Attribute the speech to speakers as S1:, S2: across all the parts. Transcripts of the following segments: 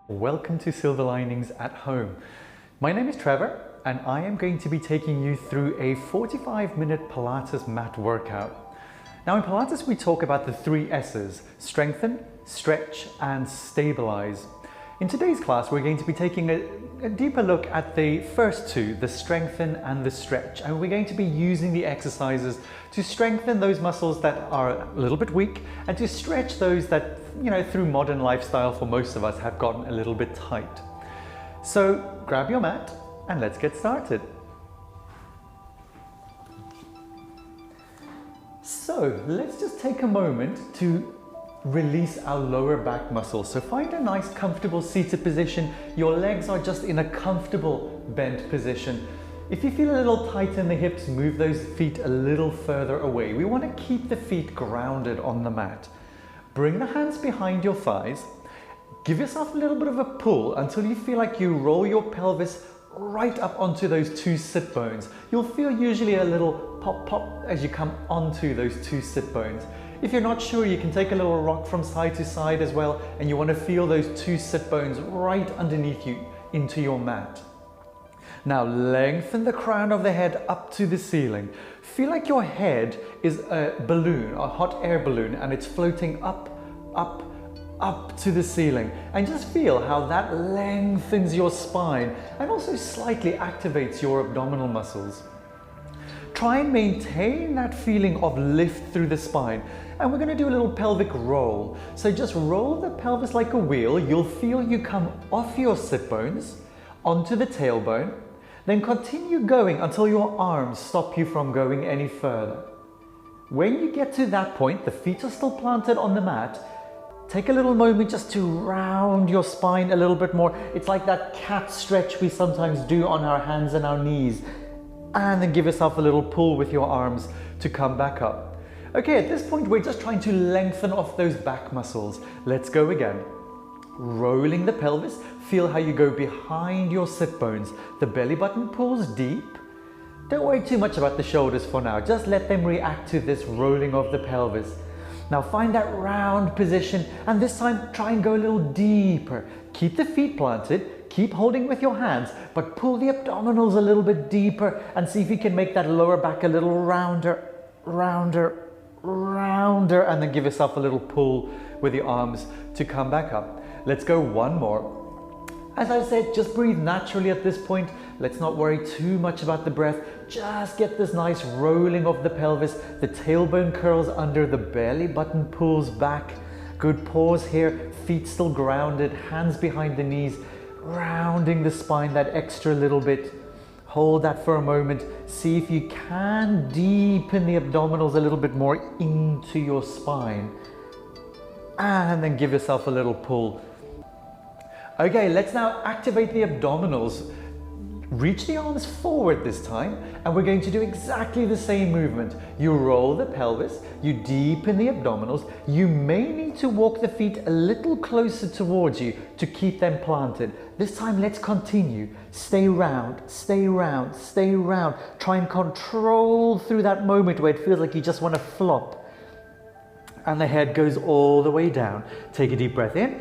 S1: Welcome to Silver Linings at Home. My name is Trevor and I am going to be taking you through a 45-minute Pilates mat workout. Now in Pilates we talk about the 3 S's: strengthen, stretch and stabilize. In today's class we're going to be taking a deeper look at the first 2, the strengthen and the stretch, and we're going to be using the exercises to strengthen those muscles that are a little bit weak and to stretch those that, through modern lifestyle for most of us have gotten a little bit tight. So grab your mat and let's get started. So let's just take a moment to release our lower back muscles. So find a nice comfortable seated position. Your legs are just in a comfortable bent position. If you feel a little tight in the hips, move those feet a little further away. We want to keep the feet grounded on the mat. Bring the hands behind your thighs. Give yourself a little bit of a pull until you feel like you roll your pelvis right up onto those 2 sit bones. You'll feel usually a little pop pop as you come onto those 2 sit bones. If you're not sure, you can take a little rock from side to side as well, and you want to feel those 2 sit bones right underneath you into your mat. Now lengthen the crown of the head up to the ceiling. Feel like your head is a balloon, a hot air balloon, and it's floating up, up, up to the ceiling, and just feel how that lengthens your spine and also slightly activates your abdominal muscles. Try and maintain that feeling of lift through the spine, and we're going to do a little pelvic roll. So just roll the pelvis like a wheel. You'll feel you come off your sit bones onto the tailbone, then continue going until your arms stop you from going any further. When you get to that point, the feet are still planted on the mat. Take a little moment just to round your spine a little bit more. It's like that cat stretch we sometimes do on our hands and our knees. And then give yourself a little pull with your arms to come back up. Okay, at this point we're just trying to lengthen off those back muscles. Let's go again. Rolling the pelvis, feel how you go behind your sit bones. The belly button pulls deep. Don't worry too much about the shoulders for now. Just let them react to this rolling of the pelvis. Now find that round position, and this time try and go a little deeper. Keep the feet planted, keep holding with your hands, but pull the abdominals a little bit deeper and see if you can make that lower back a little rounder, rounder, rounder, and then give yourself a little pull with your arms to come back up. Let's go one more. As I said, just breathe naturally at this point. Let's not worry too much about the breath. Just get this nice rolling of the pelvis. The tailbone curls under, the belly button pulls back. Good pause here. Feet still grounded, hands behind the knees, rounding the spine that extra little bit. Hold that for a moment. See if you can deepen the abdominals a little bit more into your spine. And then give yourself a little pull. Okay, let's now activate the abdominals. Reach the arms forward this time, and we're going to do exactly the same movement. You roll the pelvis, you deepen the abdominals. You may need to walk the feet a little closer towards you to keep them planted. This time, let's continue. Stay round, stay round, stay round. Try and control through that moment where it feels like you just want to flop. And the head goes all the way down. Take a deep breath in.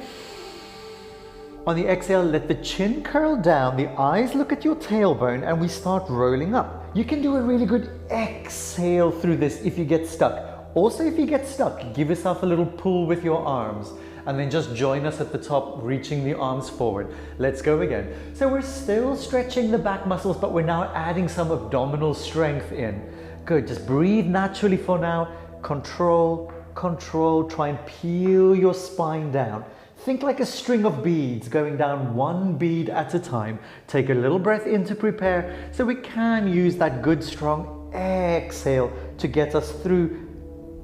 S1: On the exhale, let the chin curl down, the eyes look at your tailbone, and we start rolling up. You can do a really good exhale through this if you get stuck. Also, if you get stuck, give yourself a little pull with your arms, and then just join us at the top, reaching the arms forward. Let's go again. So we're still stretching the back muscles, but we're now adding some abdominal strength in. Good, just breathe naturally for now. Control, control, try and peel your spine down. Think like a string of beads going down one bead at a time. Take a little breath in to prepare so we can use that good strong exhale to get us through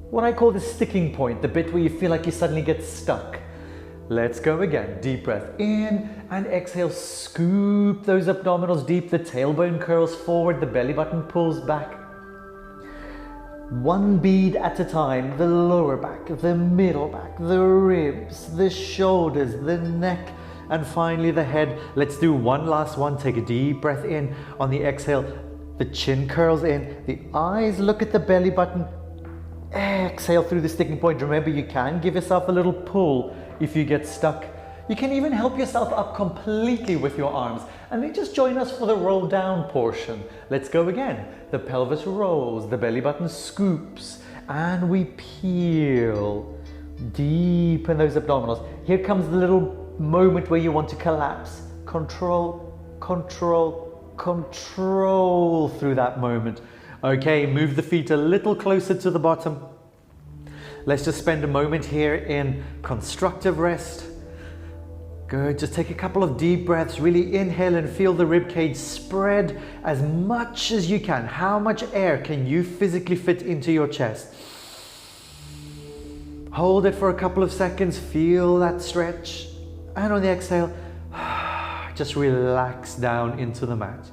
S1: what I call the sticking point, the bit where you feel like you suddenly get stuck. Let's go again. Deep breath in and exhale. Scoop those abdominals deep. The tailbone curls forward, the belly button pulls back. One bead at a time, the lower back, the middle back, the ribs, the shoulders, the neck, and finally the head. Let's do one last one. Take a deep breath in. On the exhale, the chin curls in, the eyes look at the belly button. Exhale through the sticking point. Remember, you can give yourself a little pull if you get stuck. You can even help yourself up completely with your arms, and then just join us for the roll down portion. Let's go again. The pelvis rolls, the belly button scoops, and we peel. Deepen those abdominals. Here comes the little moment where you want to collapse. Control, control, control through that moment. Okay, move the feet a little closer to the bottom. Let's just spend a moment here in constructive rest. Good, just take a couple of deep breaths, really inhale and feel the rib cage spread as much as you can. How much air can you physically fit into your chest? Hold it for a couple of seconds, feel that stretch. And on the exhale, just relax down into the mat.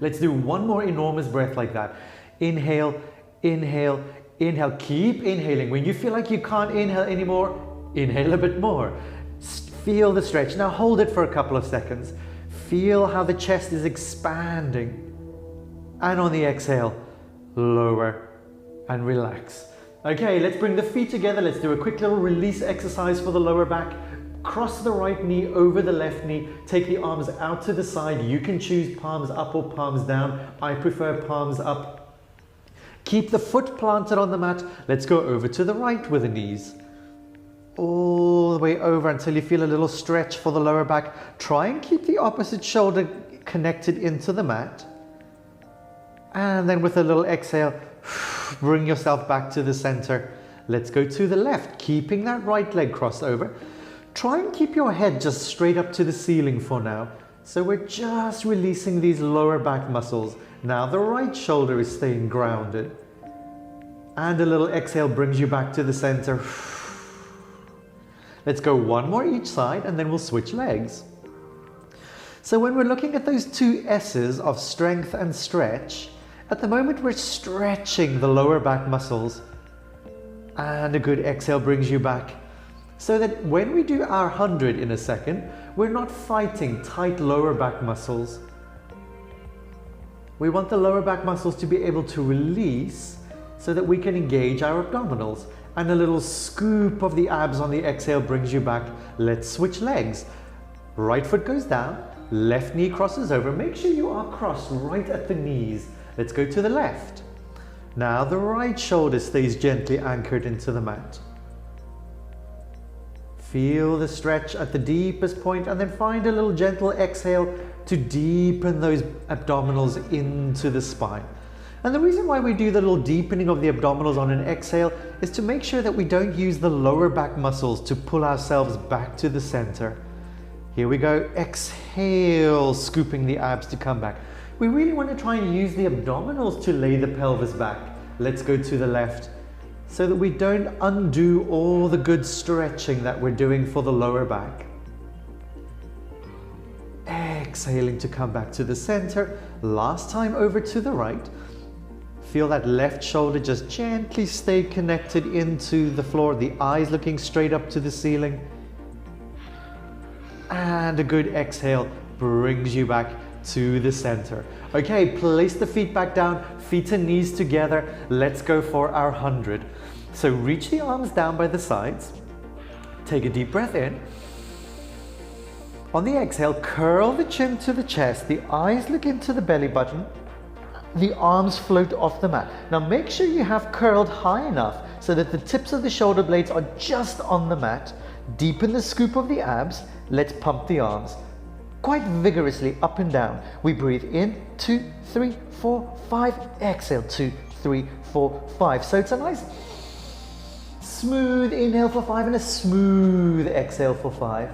S1: Let's do one more enormous breath like that. Inhale, inhale, inhale. Keep inhaling. When you feel like you can't inhale anymore, inhale a bit more. Feel the stretch. Now hold it for a couple of seconds. Feel how the chest is expanding. And on the exhale, lower and relax. Okay, let's bring the feet together. Let's do a quick little release exercise for the lower back. Cross the right knee over the left knee. Take the arms out to the side. You can choose palms up or palms down. I prefer palms up. Keep the foot planted on the mat. Let's go over to the right with the knees. All the way over until you feel a little stretch for the lower back. Try and keep the opposite shoulder connected into the mat. And then with a little exhale, bring yourself back to the center. Let's go to the left, keeping that right leg crossed over. Try and keep your head just straight up to the ceiling for now. So we're just releasing these lower back muscles. Now the right shoulder is staying grounded. And a little exhale brings you back to the center. Let's go one more each side and then we'll switch legs. So when we're looking at those two S's of strength and stretch, at the moment we're stretching the lower back muscles. And a good exhale brings you back. So that when we do our 100 in a second, we're not fighting tight lower back muscles. We want the lower back muscles to be able to release so that we can engage our abdominals. And a little scoop of the abs on the exhale brings you back. Let's switch legs. Right foot goes down, left knee crosses over. Make sure you are crossed right at the knees. Let's go to the left. Now the right shoulder stays gently anchored into the mat. Feel the stretch at the deepest point and then find a little gentle exhale to deepen those abdominals into the spine. And the reason why we do the little deepening of the abdominals on an exhale is to make sure that we don't use the lower back muscles to pull ourselves back to the center. Here we go, exhale, scooping the abs to come back. We really want to try and use the abdominals to lay the pelvis back. Let's go to the left so that we don't undo all the good stretching that we're doing for the lower back. Exhaling to come back to the center. Last time over to the right. Feel that left shoulder just gently stay connected into the floor, the eyes looking straight up to the ceiling. And a good exhale brings you back to the center. Okay, place the feet back down, feet and knees together. Let's go for our 100. So reach the arms down by the sides. Take a deep breath in. On the exhale, curl the chin to the chest. The eyes look into the belly button. The arms float off the mat. Now make sure you have curled high enough so that the tips of the shoulder blades are just on the mat. Deepen the scoop of the abs. Let's pump the arms quite vigorously up and down. We breathe in, 2, 3, 4, 5. Exhale, 2, 3, 4, 5. So it's a nice smooth inhale for 5 and a smooth exhale for 5.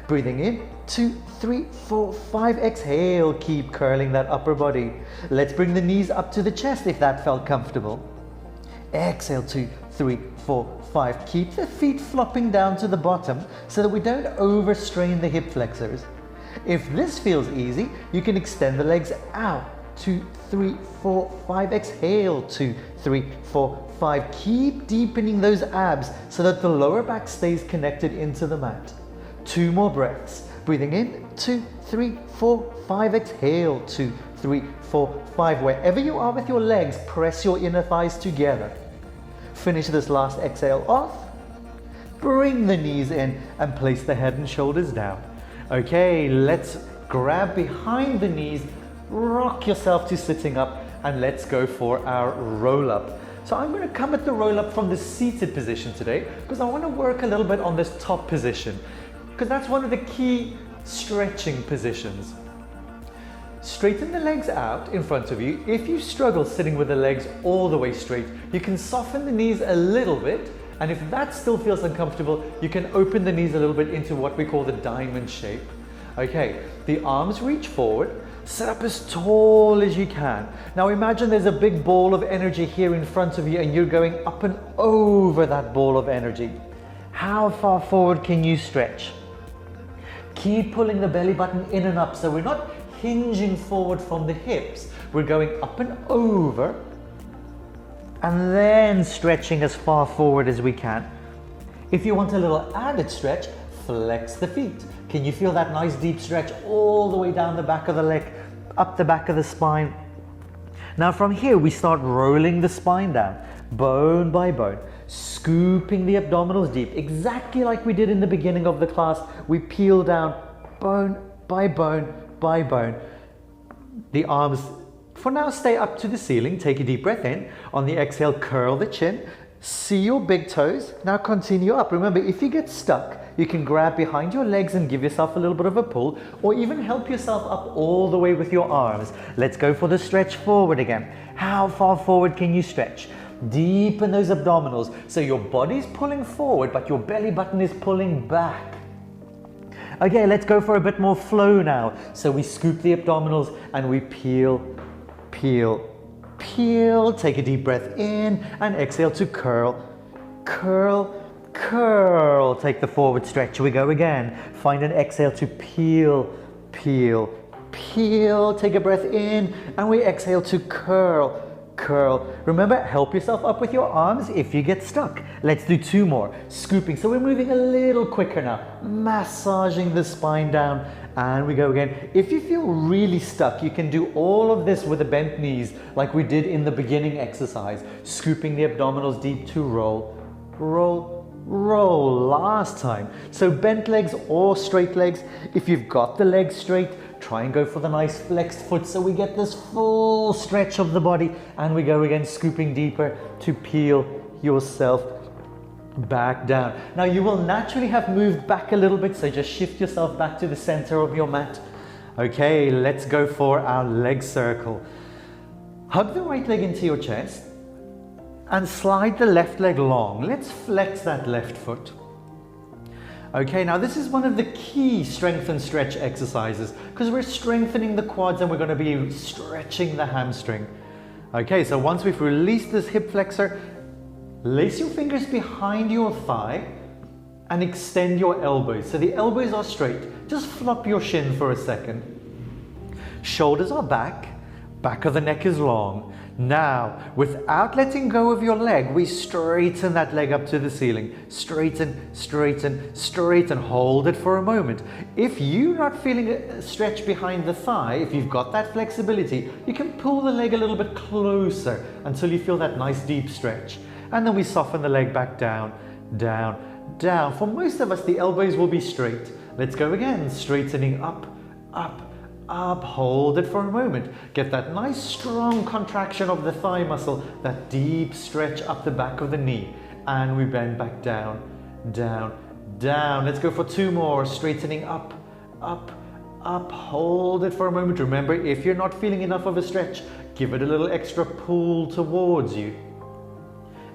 S1: Breathing in, 2, 3, 4, 5. Exhale, keep curling that upper body. Let's bring the knees up to the chest if that felt comfortable. Exhale, 2, 3, 4, 5. Keep the feet flopping down to the bottom so that we don't overstrain the hip flexors. If this feels easy, you can extend the legs out. 2, 3, 4, 5. Exhale, 2, 3, 4, 5. Keep deepening those abs so that the lower back stays connected into the mat. 2 more breaths. Breathing in, 2, 3, 4, 5. Exhale, 2, 3, 4, 5. Wherever you are with your legs, press your inner thighs together. Finish this last exhale off. bring the knees in and place the head and shoulders down. Okay, let's grab behind the knees, rock yourself to sitting up, and let's go for our roll up. So I'm going to come at the roll up from the seated position today because I want to work a little bit on this top position because that's one of the key stretching positions. Straighten the legs out in front of you. If you struggle sitting with the legs all the way straight, you can soften the knees a little bit, and if that still feels uncomfortable, you can open the knees a little bit into what we call the diamond shape. Okay, the arms reach forward, sit up as tall as you can. Now imagine there's a big ball of energy here in front of you and you're going up and over that ball of energy. How far forward can you stretch? Keep pulling the belly button in and up, so we're not hinging forward from the hips. We're going up and over and then stretching as far forward as we can. If you want a little added stretch, flex the feet. Can you feel that nice deep stretch all the way down the back of the leg, up the back of the spine? Now from here we start rolling the spine down, bone by bone, scooping the abdominals deep, exactly like we did in the beginning of the class. We peel down bone by bone by bone. The arms for now stay up to the ceiling. Take a deep breath in. On the exhale, curl the chin. See your big toes. Now continue up. Remember, if you get stuck, you can grab behind your legs and give yourself a little bit of a pull, or even help yourself up all the way with your arms. Let's go for the stretch forward again. How far forward can you stretch? Deepen those abdominals so your body's pulling forward, but your belly button is pulling back. Okay, let's go for a bit more flow now. So we scoop the abdominals and we peel, peel, peel. Take a deep breath in and exhale to curl, curl, curl. Take the forward stretch. We go again. Find an exhale to peel, peel, peel. Take a breath in and we exhale to curl, curl. Remember, help yourself up with your arms if you get stuck. Let's do two more. Scooping. So we're moving a little quicker now. Massaging the spine down. And we go again. If you feel really stuck, you can do all of this with the bent knees like we did in the beginning exercise. Scooping the abdominals deep to roll, roll, roll. Last time. So bent legs or straight legs. If you've got the legs straight, try and go for the nice flexed foot so we get this full stretch of the body. And we go again, scooping deeper to peel yourself back down. Now you will naturally have moved back a little bit, so just shift yourself back to the center of your mat. Okay, let's go for our leg circle. Hug the right leg into your chest and slide the left leg long. Let's flex that left foot. Okay, now this is one of the key strength and stretch exercises because we're strengthening the quads and we're going to be stretching the hamstring. Okay, so once we've released this hip flexor, lace your fingers behind your thigh and extend your elbows. So the elbows are straight. Just flop your shin for a second. Shoulders are back. Back of the neck is long. Now, without letting go of your leg, we straighten that leg up to the ceiling. Straighten, straighten, straighten. Hold it for a moment. If you're not feeling a stretch behind the thigh, if you've got that flexibility, you can pull the leg a little bit closer until you feel that nice deep stretch. And then we soften the leg back down, down, down. For most of us, the elbows will be straight. Let's go again. Straightening up, up, up. Hold it for a moment. Get that nice strong contraction of the thigh muscle, that deep stretch up the back of the knee. And we bend back down, down, down. Let's go for two more. Straightening up, up, up. Hold it for a moment. Remember, if you're not feeling enough of a stretch, give it a little extra pull towards you.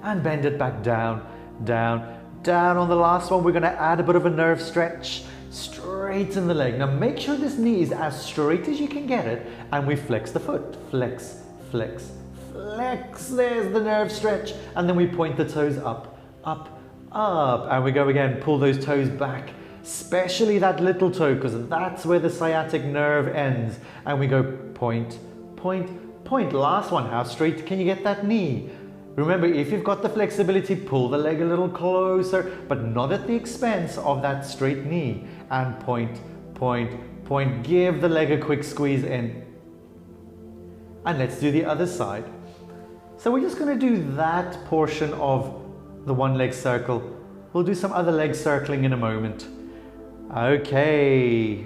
S1: And bend it back down, down, down. On the last one, we're going to add a bit of a nerve stretch. Straighten the leg. Now make sure this knee is as straight as you can get it, and we flex the foot. Flex, flex, flex. There's the nerve stretch. And then we point the toes up, up, up. And we go again, pull those toes back, especially that little toe, because that's where the sciatic nerve ends. And we go point, point, point. Last one, how straight can you get that knee? Remember, if you've got the flexibility, pull the leg a little closer, but not at the expense of that straight knee. And point, point, point. Give the leg a quick squeeze in. And let's do the other side. So we're just going to do that portion of the one leg circle We'll do some other leg circling in a moment. Okay,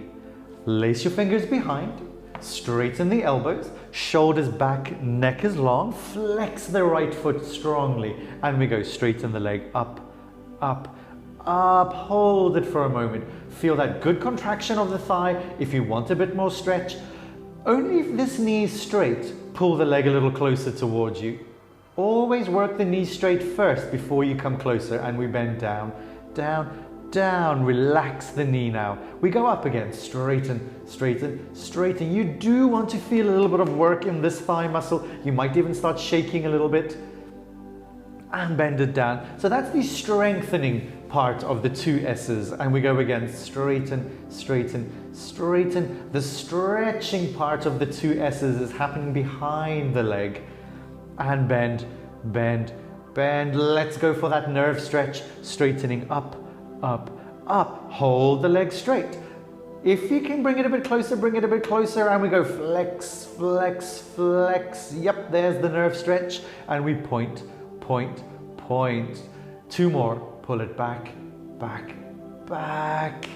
S1: lace your fingers behind, straighten the elbows, shoulders back, neck is long, flex the right foot strongly, and we go straighten the leg up, up, up, hold it for a moment. Feel that good contraction of the thigh. If you want a bit more stretch, only if this knee is straight, pull the leg a little closer towards you. Always work the knee straight first before you come closer, and we bend down, down, down. Relax the knee now. We go up again, straighten, straighten, straighten. You do want to feel a little bit of work in this thigh muscle. You might even start shaking a little bit. And bend it down. So that's the strengthening part of the 2 S's. And we go again, straighten, straighten, straighten. The stretching part of the 2 S's is happening behind the leg. And bend, bend, bend. Let's go for that nerve stretch. Straightening up, up, up. Hold the leg straight. If you can bring it a bit closer, bring it a bit closer. And we go flex, flex, flex. Yep, there's the nerve stretch. And we point, point, point. 2 more. Pull it back, back, back.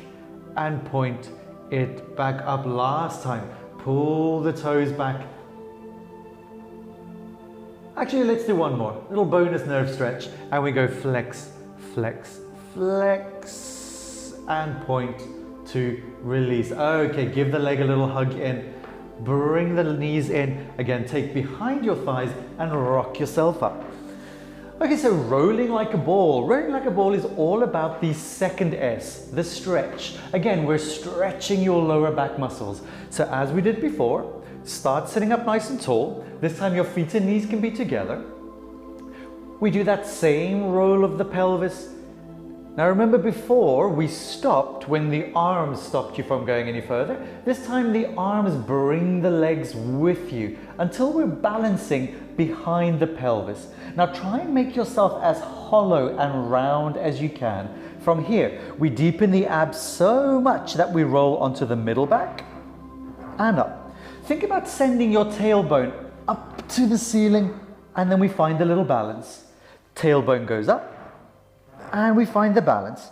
S1: And point it back up. Last time. Pull the toes back. Actually, let's do 1 more. Little bonus nerve stretch. And we go flex, flex, flex. And point to release. Okay, give the leg a little hug in. Bring the knees in. Again, take behind your thighs and rock yourself up. Okay, so rolling like a ball. Rolling like a ball is all about the second S, the stretch. Again, we're stretching your lower back muscles. So as we did before, start sitting up nice and tall. This time your feet and knees can be together. We do that same roll of the pelvis. Now remember, before we stopped when the arms stopped you from going any further. This time the arms bring the legs with you until we're balancing behind the pelvis. Now try and make yourself as hollow and round as you can. From here, we deepen the abs so much that we roll onto the middle back and up. Think about sending your tailbone up to the ceiling, and then we find a little balance. Tailbone goes up, and we find the balance.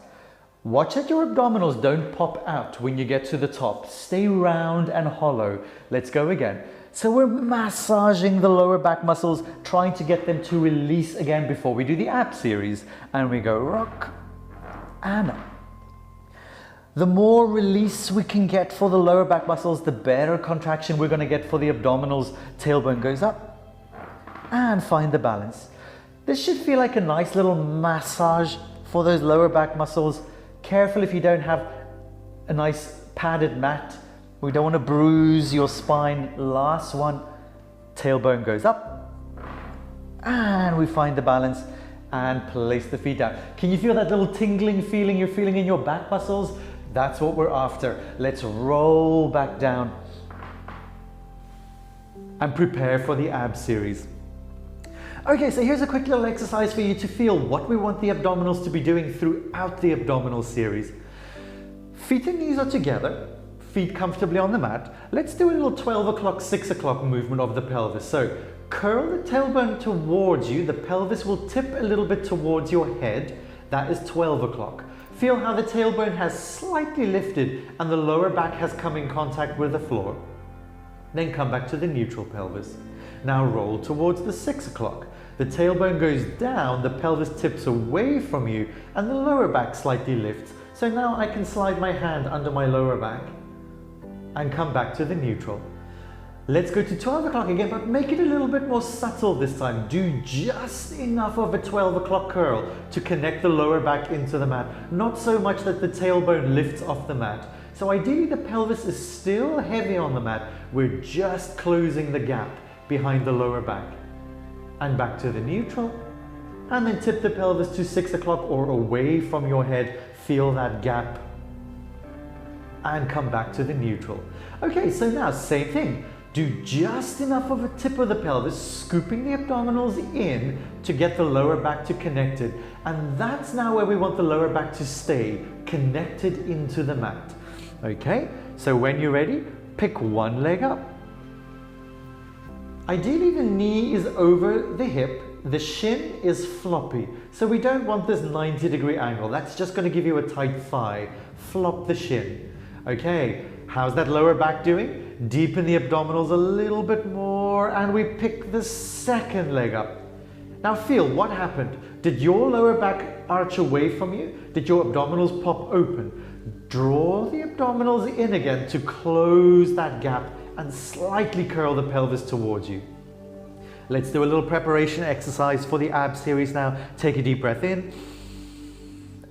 S1: Watch that your abdominals don't pop out when you get to the top. Stay round and hollow. Let's go again. So we're massaging the lower back muscles, trying to get them to release again before we do the ab series. And we go rock and up. The more release we can get for the lower back muscles, the better contraction we're going to get for the abdominals. Tailbone goes up and find the balance. This should feel like a nice little massage for those lower back muscles. Careful if you don't have a nice padded mat. We don't want to bruise your spine. Last one. Tailbone goes up. And we find the balance and place the feet down. Can you feel that little tingling feeling you're feeling in your back muscles? That's what we're after. Let's roll back down and prepare for the ab series. Okay, so here's a quick little exercise for you to feel what we want the abdominals to be doing throughout the abdominal series. Feet and knees are together, feet comfortably on the mat. Let's do a little 12 o'clock, 6 o'clock movement of the pelvis. So curl the tailbone towards you. The pelvis will tip a little bit towards your head. That is 12 o'clock. Feel how the tailbone has slightly lifted and the lower back has come in contact with the floor. Then come back to the neutral pelvis. Now roll towards the 6 o'clock. The tailbone goes down, the pelvis tips away from you, and the lower back slightly lifts. So now I can slide my hand under my lower back and come back to the neutral. Let's go to 12 o'clock again, but make it a little bit more subtle this time. Do just enough of a 12 o'clock curl to connect the lower back into the mat. Not so much that the tailbone lifts off the mat. So ideally the pelvis is still heavy on the mat. We're just closing the gap behind the lower back. And back to the neutral. And then tip the pelvis to 6 o'clock or away from your head. Feel that gap. And come back to the neutral. Okay, so now same thing. Do just enough of a tip of the pelvis, scooping the abdominals in to get the lower back to connected. And that's now where we want the lower back to stay, connected into the mat. Okay, so when you're ready, pick one leg up. Ideally the knee is over the hip. the shin is floppy, so we don't want this 90-degree angle. That's just going to give you a tight thigh. Flop the shin. Okay, how's that lower back doing? Deepen the abdominals a little bit more, and we pick the second leg up. Now feel what happened. Did your lower back arch away from you? Did your abdominals pop open? Draw the abdominals in again to close that gap and slightly curl the pelvis towards you. Let's do a little preparation exercise for the ab series now. Take a deep breath in.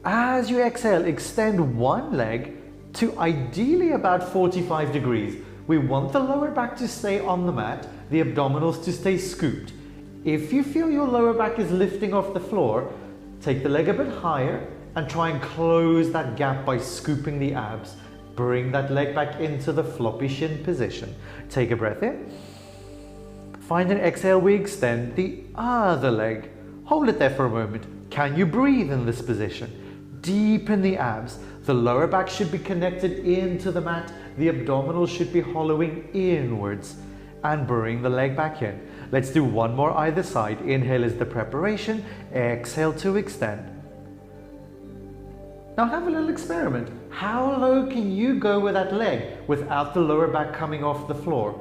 S1: As you exhale, extend one leg to ideally about 45 degrees. We want the lower back to stay on the mat, the abdominals to stay scooped. If you feel your lower back is lifting off the floor, take the leg a bit higher and try and close that gap by scooping the abs. Bring that leg back into the floppy shin position. Take a breath in. Find an exhale, we extend the other leg. Hold it there for a moment. Can you breathe in this position? Deepen the abs. The lower back should be connected into the mat. The abdominals should be hollowing inwards. And bring the leg back in. Let's do one more either side. Inhale is the preparation. Exhale to extend. Now have a little experiment. How low can you go with that leg without the lower back coming off the floor?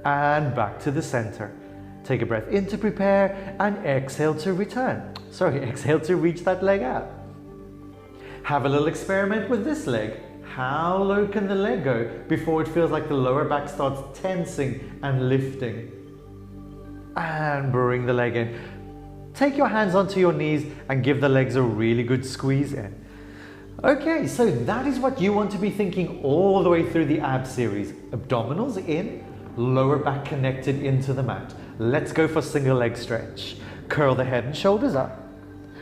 S1: And back to the center. Take a breath in to prepare and exhale to return. Exhale to reach that leg out. Have a little experiment with this leg. How low can the leg go before it feels like the lower back starts tensing and lifting? And bring the leg in. Take your hands onto your knees and give the legs a really good squeeze in. Okay, so that is what you want to be thinking all the way through the ab series. Abdominals in, lower back connected into the mat. Let's go for single leg stretch. Curl the head and shoulders up.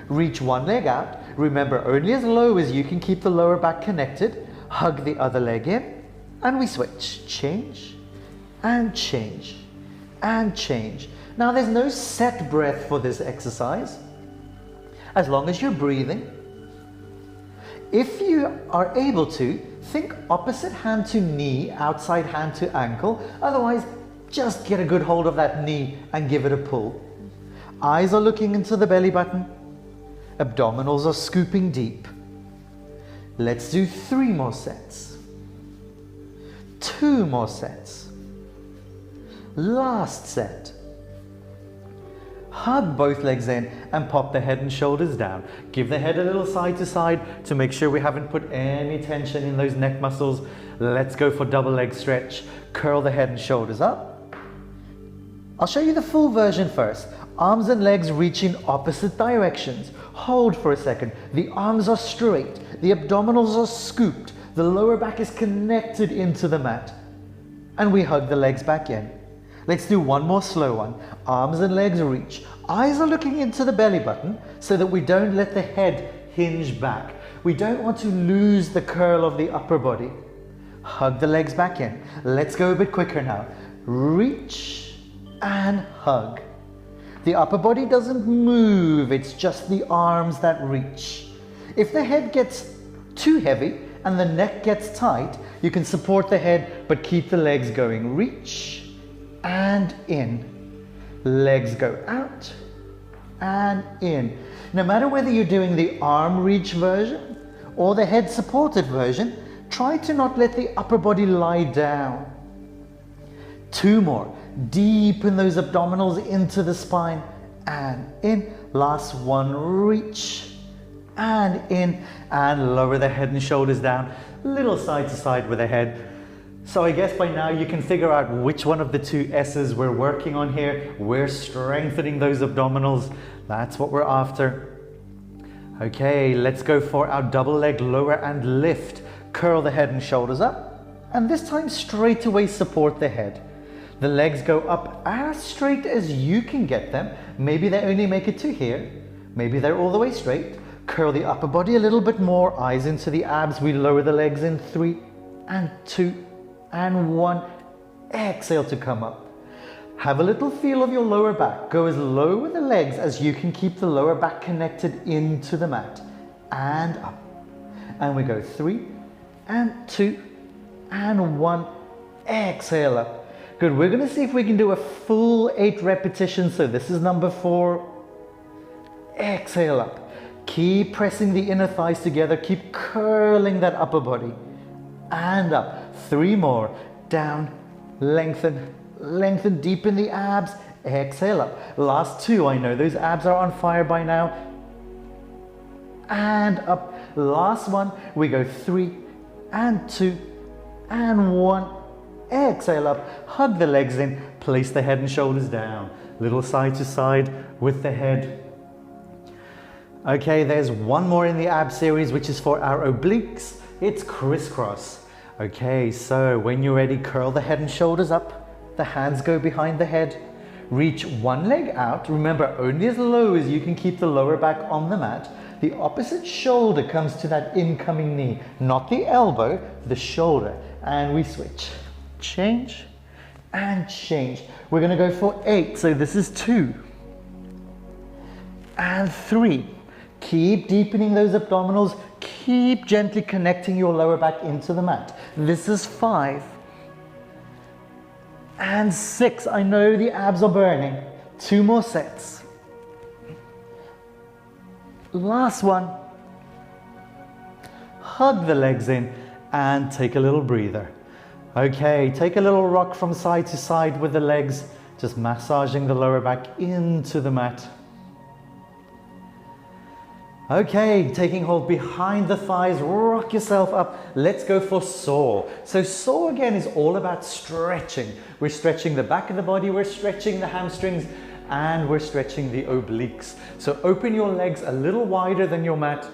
S1: Reach one leg out. Remember, only as low as you can keep the lower back connected. Hug the other leg in, and we switch. Change, and change, and change. Now there's no set breath for this exercise, as long as you're breathing. If you are able to, think opposite hand to knee, outside hand to ankle. Otherwise, just get a good hold of that knee and give it a pull. Eyes are looking into the belly button. Abdominals are scooping deep. Let's do 3 more sets. 2 more sets. Last set. Hug both legs in and pop the head and shoulders down. Give the head a little side to side to make sure we haven't put any tension in those neck muscles. Let's go for double leg stretch. Curl the head and shoulders up. I'll show you the full version first. Arms and legs reach in opposite directions. Hold for a second. The arms are straight. The abdominals are scooped. The lower back is connected into the mat. And we hug the legs back in. Let's do one more slow one. Arms and legs reach. Eyes are looking into the belly button so that we don't let the head hinge back. We don't want to lose the curl of the upper body. Hug the legs back in. Let's go a bit quicker now. Reach and hug. The upper body doesn't move, it's just the arms that reach. If the head gets too heavy and the neck gets tight, you can support the head but keep the legs going. Reach and in. Legs go out and in. No matter whether you're doing the arm reach version or the head supported version, try to not let the upper body lie down. 2 more. Deepen those abdominals into the spine and in. Last one, reach and in, and lower the head and shoulders down, little side to side with the head. So I guess by now you can figure out which one of the 2 S's we're working on here. We're strengthening those abdominals. That's what we're after. Okay, let's go for our double leg lower and lift. Curl the head and shoulders up, and this time straight away support the head. The legs go up as straight as you can get them. Maybe they only make it to here. Maybe they're all the way straight. Curl the upper body a little bit more. Eyes into the abs. We lower the legs in 3 and 2 and 1. Exhale to come up. Have a little feel of your lower back. Go as low with the legs as you can keep the lower back connected into the mat. And up. And we go 3 and 2 and 1. Exhale up. Good, we're gonna see if we can do a full 8 repetitions. So this is number 4. Exhale up. Keep pressing the inner thighs together. Keep curling that upper body. And up. 3 more. Down. Lengthen. Lengthen. Deepen the abs. Exhale up. Last 2. I know those abs are on fire by now. And up. Last one. We go 3 and 2 and 1. Exhale up. Hug the legs in. Place the head and shoulders down. Little side to side with the head. Okay, there's one more in the ab series, which is for our obliques. It's crisscross. Okay, so when you're ready, curl the head and shoulders up. The hands go behind the head. Reach one leg out. Remember, only as low as you can keep the lower back on the mat. The opposite shoulder comes to that incoming knee, not the elbow, the shoulder. And we switch. Change and change. We're going to go for 8. So this is 2 and 3. Keep deepening those abdominals. Keep gently connecting your lower back into the mat. This is 5 and 6. I know the abs are burning. 2 more sets. Last one. Hug the legs in and take a little breather. Okay, take a little rock from side to side with the legs, just massaging the lower back into the mat. Okay, taking hold behind the thighs, rock yourself up. Let's go for saw. So saw again is all about stretching. We're stretching the back of the body, we're stretching the hamstrings, and we're stretching the obliques. So open your legs a little wider than your mat.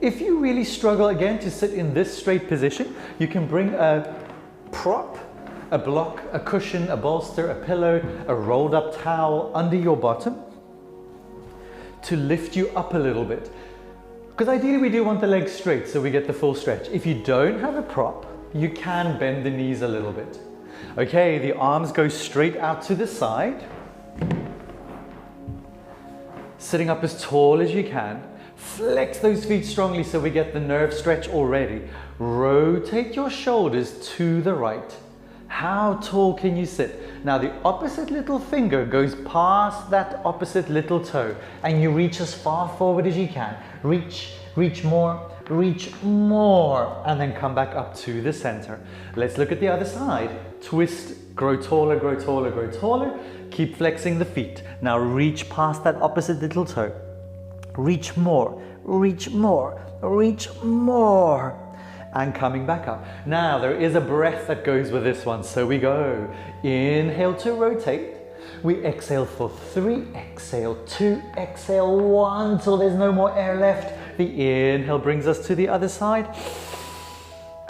S1: If you really struggle again to sit in this straight position, you can bring a prop, a block, a cushion, a bolster, a pillow, a rolled up towel under your bottom to lift you up a little bit. Because ideally we do want the legs straight so we get the full stretch. If you don't have a prop, you can bend the knees a little bit. Okay, the arms go straight out to the side. Sitting up as tall as you can. Flex those feet strongly so we get the nerve stretch already. Rotate your shoulders to the right. How tall can you sit? Now the opposite little finger goes past that opposite little toe and you reach as far forward as you can. Reach, reach more, and then come back up to the center. Let's look at the other side. Twist, grow taller, grow taller, grow taller. Keep flexing the feet. Now reach past that opposite little toe. Reach more, reach more, reach more. And coming back up. Now there is a breath that goes with this one. So we go. Inhale to rotate. We exhale for 3, exhale 2, exhale 1 till there's no more air left. The inhale brings us to the other side.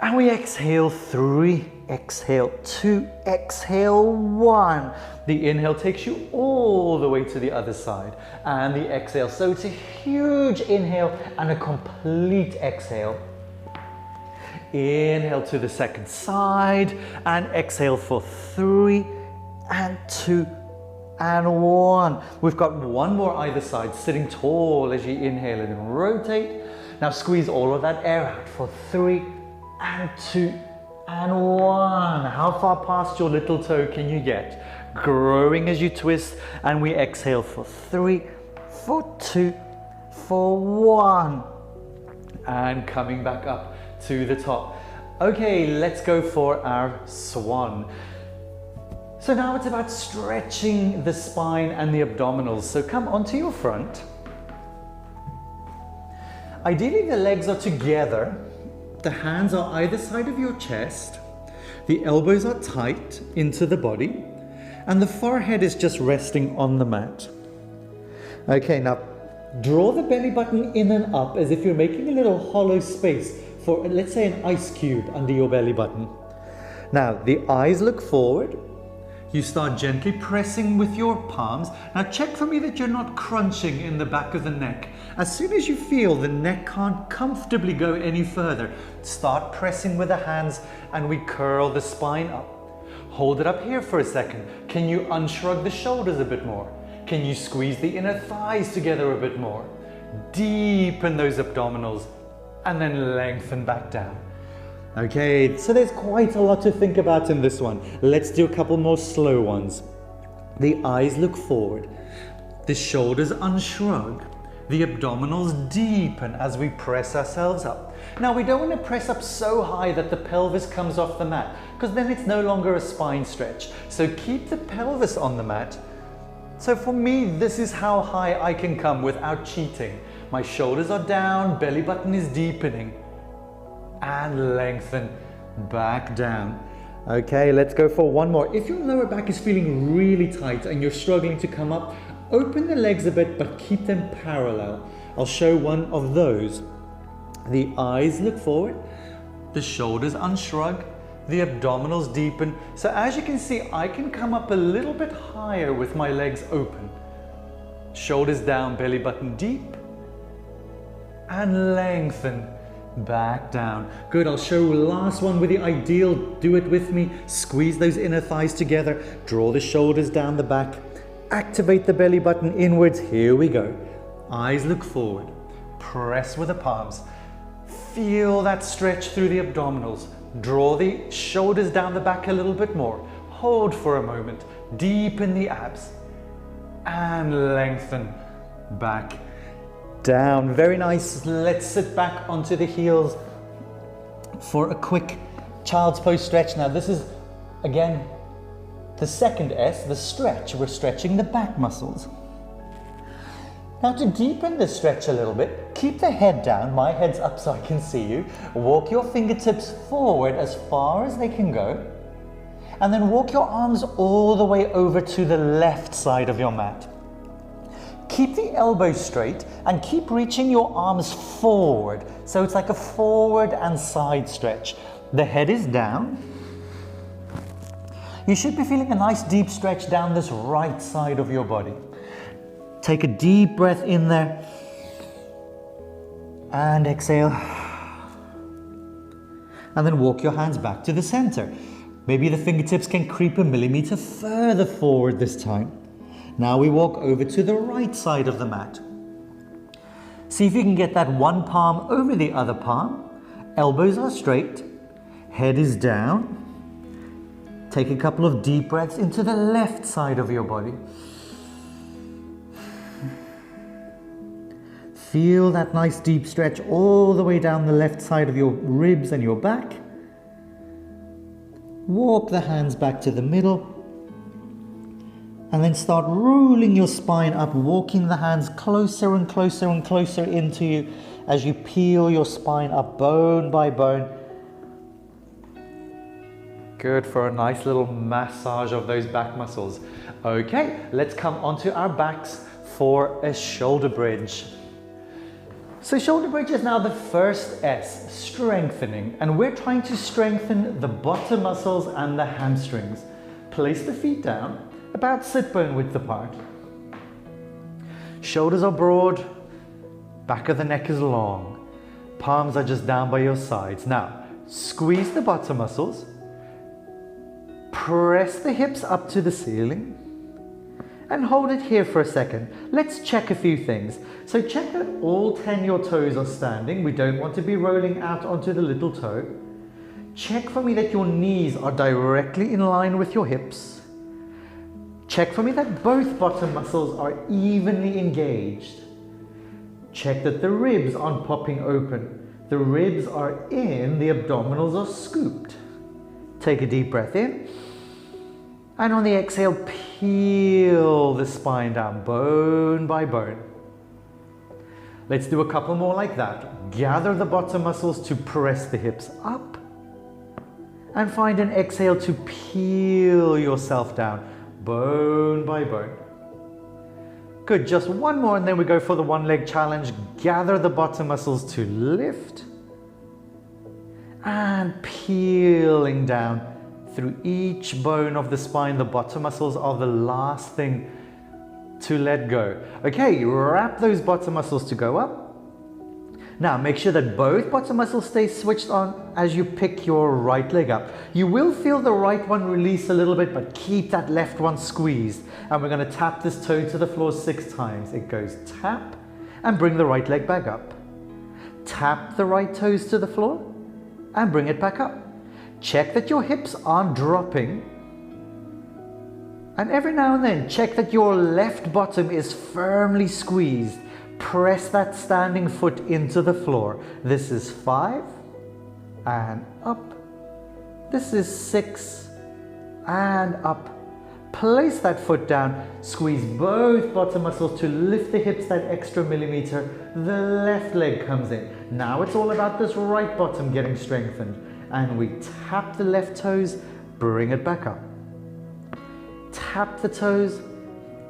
S1: And we exhale 3, exhale 2, exhale 1. The inhale takes you all the way to the other side. And the exhale. So it's a huge inhale and a complete exhale. Inhale to the second side and exhale for 3 and 2 and 1. We've got one more either side, sitting tall as you inhale and rotate. Now squeeze all of that air out for 3 and 2 and 1. How far past your little toe can you get? Growing as you twist, and we exhale for 3, for 2, for 1. And coming back up to the top. Okay, let's go for our swan. So now it's about stretching the spine and the abdominals. So come onto your front. Ideally the legs are together. The hands are either side of your chest. The elbows are tight into the body. And the forehead is just resting on the mat. Okay, now draw the belly button in and up as if you're making a little hollow space for, let's say, an ice cube under your belly button. Now, the eyes look forward. You start gently pressing with your palms. Now, check for me that you're not crunching in the back of the neck. As soon as you feel the neck can't comfortably go any further, start pressing with the hands and we curl the spine up. Hold it up here for a second. Can you unshrug the shoulders a bit more? Can you squeeze the inner thighs together a bit more? Deepen those abdominals and then lengthen back down. Okay, so there's quite a lot to think about in this one. Let's do a couple more slow ones. The eyes look forward, the shoulders unshrug, the abdominals deepen as we press ourselves up. Now we don't want to press up so high that the pelvis comes off the mat, because then it's no longer a spine stretch. So keep the pelvis on the mat. So for me, this is how high I can come without cheating. My shoulders are down, belly button is deepening, and lengthen back down. Okay, let's go for one more. If your lower back is feeling really tight and you're struggling to come up, open the legs a bit, but keep them parallel. I'll show one of those. The eyes look forward, the shoulders unshrug, the abdominals deepen. So as you can see, I can come up a little bit higher with my legs open. Shoulders down, belly button deep, and lengthen back down. Good, I'll show last one with the ideal. Do it with me. Squeeze those inner thighs together, draw the shoulders down the back, activate the belly button inwards. Here we go. Eyes look forward, press with the palms. Feel that stretch through the abdominals. Draw the shoulders down the back a little bit more. Hold for a moment. Deepen the abs. And lengthen back down. Very nice. Let's sit back onto the heels for a quick child's pose stretch. Now this is, again, the second S, the stretch. We're stretching the back muscles. Now to deepen this stretch a little bit, keep the head down. My head's up so I can see you. Walk your fingertips forward as far as they can go. And then walk your arms all the way over to the left side of your mat. Keep the elbows straight and keep reaching your arms forward. So it's like a forward and side stretch. The head is down. You should be feeling a nice deep stretch down this right side of your body. Take a deep breath in there and exhale. And then walk your hands back to the center. Maybe the fingertips can creep a millimeter further forward this time. Now we walk over to the right side of the mat. See if you can get that one palm over the other palm. Elbows are straight. Head is down. Take a couple of deep breaths into the left side of your body. Feel that nice deep stretch all the way down the left side of your ribs and your back. Walk the hands back to the middle. And then start rolling your spine up, walking the hands closer and closer and closer into you as you peel your spine up bone by bone. Good for a nice little massage of those back muscles. Okay, let's come onto our backs for a shoulder bridge. So shoulder bridge is now the first S, strengthening, and we're trying to strengthen the bottom muscles and the hamstrings. Place the feet down, about sit bone width apart. Shoulders are broad, back of the neck is long. Palms are just down by your sides. Now, squeeze the bottom muscles. Press the hips up to the ceiling. And hold it here for a second. Let's check a few things. So check that all 10 your toes are standing. We don't want to be rolling out onto the little toe. Check for me that your knees are directly in line with your hips. Check for me that both bottom muscles are evenly engaged. Check that the ribs aren't popping open. The ribs are in, the abdominals are scooped. Take a deep breath in. And on the exhale, peel the spine down, bone by bone. Let's do a couple more like that. Gather the bottom muscles to press the hips up. And find an exhale to peel yourself down, bone by bone. Good, just one more and then we go for the one leg challenge. Gather the bottom muscles to lift. And peeling down. Through each bone of the spine, the bottom muscles are the last thing to let go. Okay, wrap those bottom muscles to go up. Now make sure that both bottom muscles stay switched on as you pick your right leg up. You will feel the right one release a little bit, but keep that left one squeezed. And we're going to tap this toe to the floor 6 times. It goes tap and bring the right leg back up. Tap the right toes to the floor and bring it back up. Check that your hips aren't dropping. And every now and then, check that your left bottom is firmly squeezed. Press that standing foot into the floor. This is 5 and up. This is 6 and up. Place that foot down. Squeeze both bottom muscles to lift the hips that extra millimeter. The left leg comes in. Now it's all about this right bottom getting strengthened. And we tap the left toes, bring it back up. Tap the toes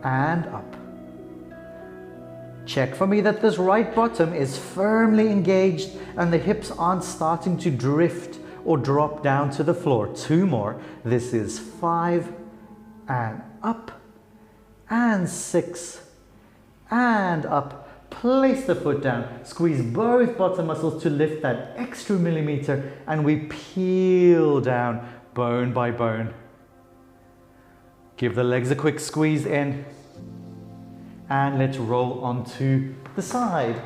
S1: and up. Check for me that this right bottom is firmly engaged and the hips aren't starting to drift or drop down to the floor. 2 more. This is 5 and up and 6 and up. Place the foot down. Squeeze both bottom muscles to lift that extra millimeter and we peel down bone by bone. Give the legs a quick squeeze in and let's roll onto the side.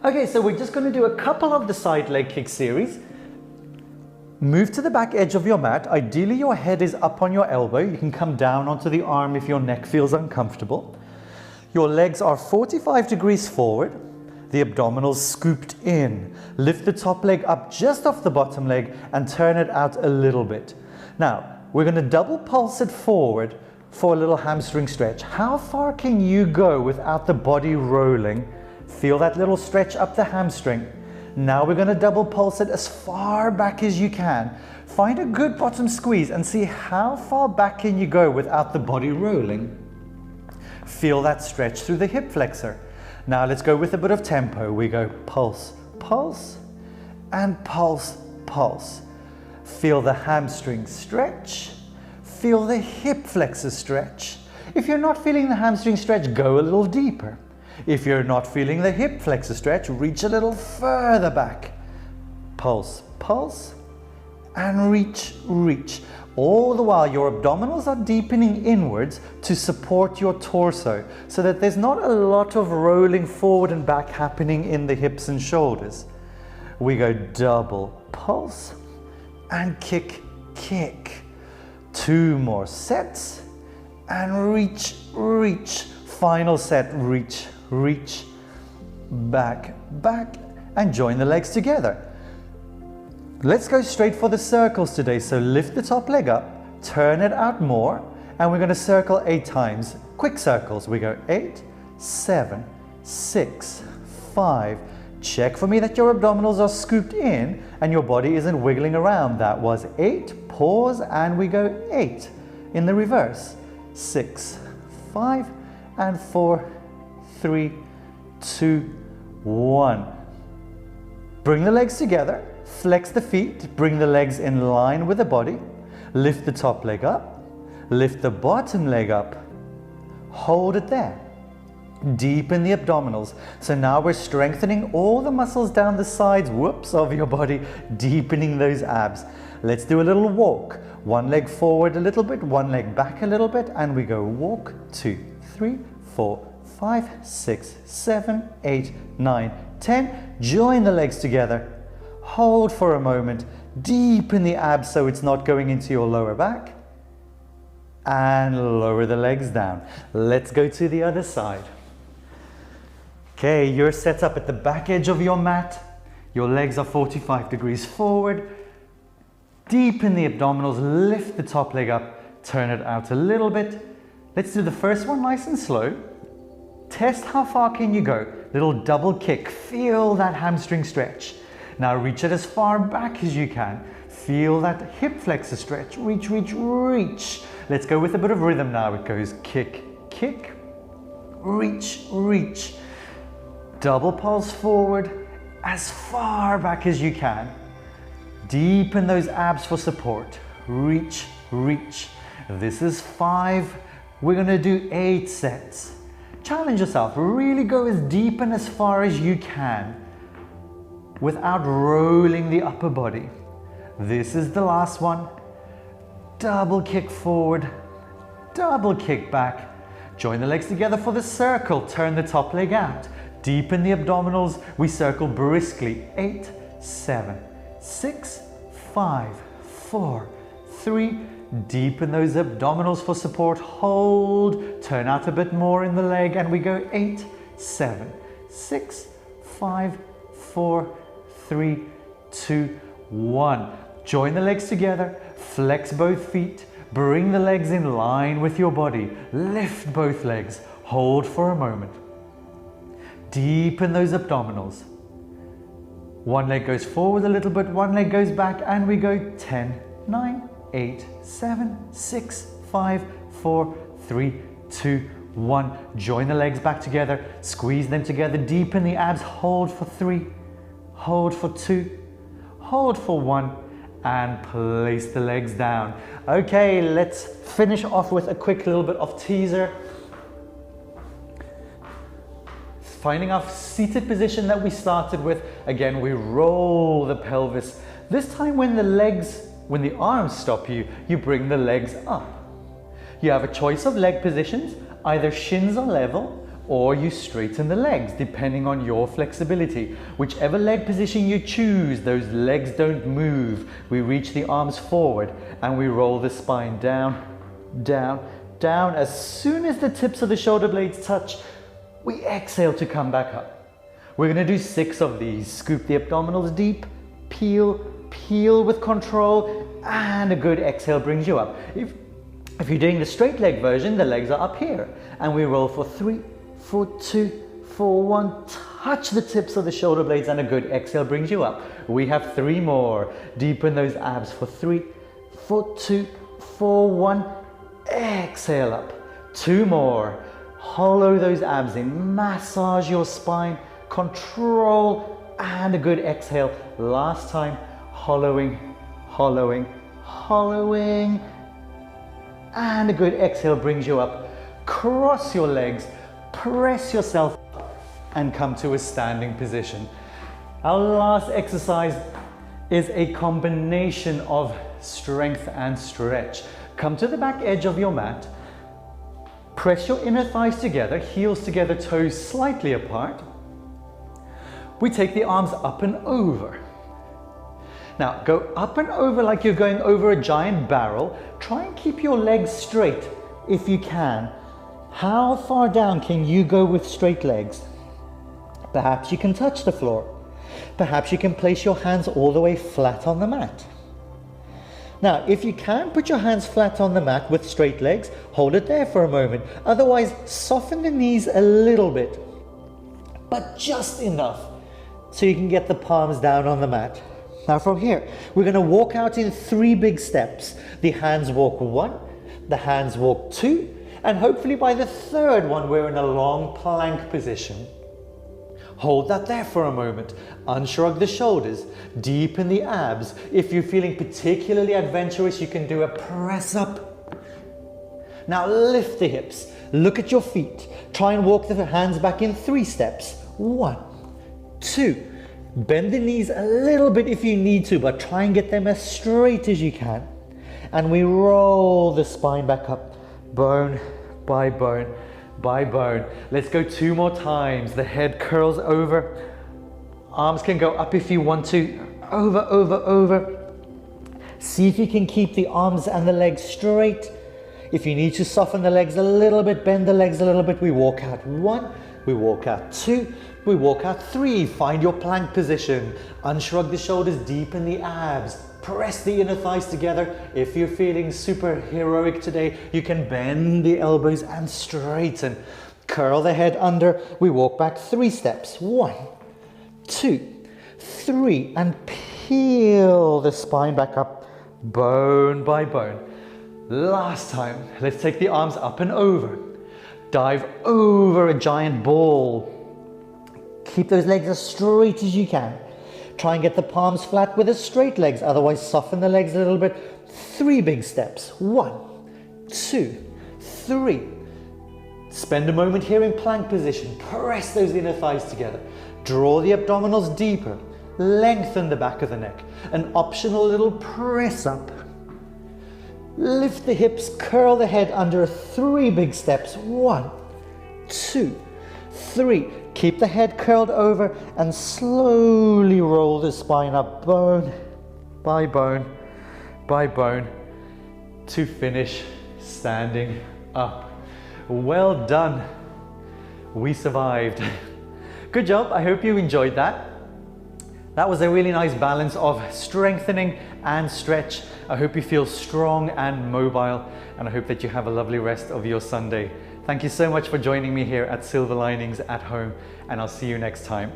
S1: Okay, so we're just going to do a couple of the side leg kick series. Move to the back edge of your mat. Ideally your head is up on your elbow. You can come down onto the arm if your neck feels uncomfortable. Your legs are 45 degrees forward. The abdominals scooped in. Lift the top leg up just off the bottom leg and turn it out a little bit. Now, we're going to double pulse it forward for a little hamstring stretch. How far can you go without the body rolling? Feel that little stretch up the hamstring. Now we're going to double pulse it as far back as you can. Find a good bottom squeeze and see how far back can you go without the body rolling. Feel that stretch through the hip flexor. Now let's go with a bit of tempo. We go pulse, pulse, and pulse, pulse. Feel the hamstring stretch. Feel the hip flexor stretch. If you're not feeling the hamstring stretch, go a little deeper. If you're not feeling the hip flexor stretch, reach a little further back. Pulse, pulse, and reach, reach. All the while your abdominals are deepening inwards to support your torso so that there's not a lot of rolling forward and back happening in the hips and shoulders. We go double pulse and kick, kick. 2 more sets and reach, reach. Final set, reach, reach, back, back, and join the legs together. Let's go straight for the circles today. So lift the top leg up, turn it out more, and we're going to circle 8 times. Quick circles. We go 8, 7, 6, 5. Check for me that your abdominals are scooped in and your body isn't wiggling around. That was 8. Pause and we go 8 in the reverse. 6, 5, and 4, 3, 2, 1. Bring the legs together. Flex the feet, bring the legs in line with the body. Lift the top leg up, lift the bottom leg up. Hold it there. Deepen the abdominals. So now we're strengthening all the muscles down the sides, of your body, deepening those abs. Let's do a little walk. One leg forward a little bit, one leg back a little bit, and we go walk, 2, 3, 4, 5, 6, 7, 8, 9, 10. Join the legs together. Hold for a moment, deepen the abs so it's not going into your lower back, and lower the legs down. Let's go to the other side. Okay, you're set up at the back edge of your mat. Your legs are 45 degrees forward. Deepen the abdominals, lift the top leg up, turn it out a little bit. Let's do the first one nice and slow. Test how far can you go. Little double kick, feel that hamstring stretch. Now reach it as far back as you can. Feel that hip flexor stretch. Reach, reach, reach. Let's go with a bit of rhythm now. It goes kick, kick, reach, reach. Double pulse forward as far back as you can. Deepen those abs for support. Reach, reach. This is 5. We're going to do 8 sets. Challenge yourself. Really go as deep and as far as you can without rolling the upper body. This is the last one. Double kick forward, double kick back. Join the legs together for the circle. Turn the top leg out. Deepen the abdominals. We circle briskly. 8, 7, 6, 5, 4, 3. Deepen those abdominals for support. Hold. Turn out a bit more in the leg and we go 8, 7, 6, 5, 4, 3, 2, 1. Join the legs together. Flex both feet. Bring the legs in line with your body. Lift both legs. Hold for a moment. Deepen those abdominals. One leg goes forward a little bit, one leg goes back, and we go 10, 9, 8, 7, 6, 5, 4, 3, 2, 1. Join the legs back together. Squeeze them together. Deepen the abs. Hold for 3. Hold for 2. Hold for 1. And place the legs down. Okay, let's finish off with a quick little bit of teaser. Finding our seated position that we started with. Again, we roll the pelvis. This time when the arms stop you, you bring the legs up. You have a choice of leg positions. Either shins are level or you straighten the legs, depending on your flexibility. Whichever leg position you choose, those legs don't move. We reach the arms forward and we roll the spine down, down, down. As soon as the tips of the shoulder blades touch, we exhale to come back up. We're going to do 6 of these. Scoop the abdominals deep, peel, peel with control, and a good exhale brings you up. If you're doing the straight leg version, the legs are up here. And we roll for 3, for 2, for 1. Touch the tips of the shoulder blades and a good exhale brings you up. We have 3 more. Deepen those abs for 3, for 2, for 1. Exhale up. 2 more. Hollow those abs in. Massage your spine. Control and a good exhale. Last time. Hollowing, hollowing, hollowing. And a good exhale brings you up. Cross your legs. Press yourself up and come to a standing position. Our last exercise is a combination of strength and stretch. Come to the back edge of your mat. Press your inner thighs together, heels together, toes slightly apart. We take the arms up and over. Now go up and over like you're going over a giant barrel. Try and keep your legs straight if you can. How far down can you go with straight legs? Perhaps you can touch the floor. Perhaps you can place your hands all the way flat on the mat. Now, if you can put your hands flat on the mat with straight legs, hold it there for a moment. Otherwise, soften the knees a little bit, but just enough so you can get the palms down on the mat. Now from here, we're going to walk out in 3 big steps. The hands walk 1, the hands walk 2, and hopefully by the 3rd one, we're in a long plank position. Hold that there for a moment. Unshrug the shoulders. Deepen the abs. If you're feeling particularly adventurous, you can do a press up. Now lift the hips. Look at your feet. Try and walk the hands back in 3 steps. 1, 2. Bend the knees a little bit if you need to, but try and get them as straight as you can. And we roll the spine back up, bone by bone by bone. Let's go 2 more times. The head curls over. Arms can go up if you want to. Over, over, over. See if you can keep the arms and the legs straight. If you need to soften the legs a little bit, bend the legs a little bit, we walk out 1, we walk out 2, we walk out 3. Find your plank position. Unshrug the shoulders, deepen the abs. Press the inner thighs together. If you're feeling super heroic today, you can bend the elbows and straighten. Curl the head under. We walk back 3 steps. 1, 2, 3. And peel the spine back up, bone by bone. Last time, let's take the arms up and over. Dive over a giant ball. Keep those legs as straight as you can. Try and get the palms flat with the straight legs, otherwise soften the legs a little bit. 3 big steps. 1, 2, 3. Spend a moment here in plank position. Press those inner thighs together. Draw the abdominals deeper. Lengthen the back of the neck. An optional little press up. Lift the hips, curl the head under 3 big steps. 1, 2, 3. Keep the head curled over and slowly roll the spine up, bone by bone by bone, to finish standing up. Well done. We survived. Good job. I hope you enjoyed that. That was a really nice balance of strengthening and stretch. I hope you feel strong and mobile, and I hope that you have a lovely rest of your Sunday. Thank you so much for joining me here at Silver Linings at Home, and I'll see you next time.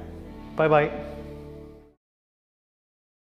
S1: Bye bye.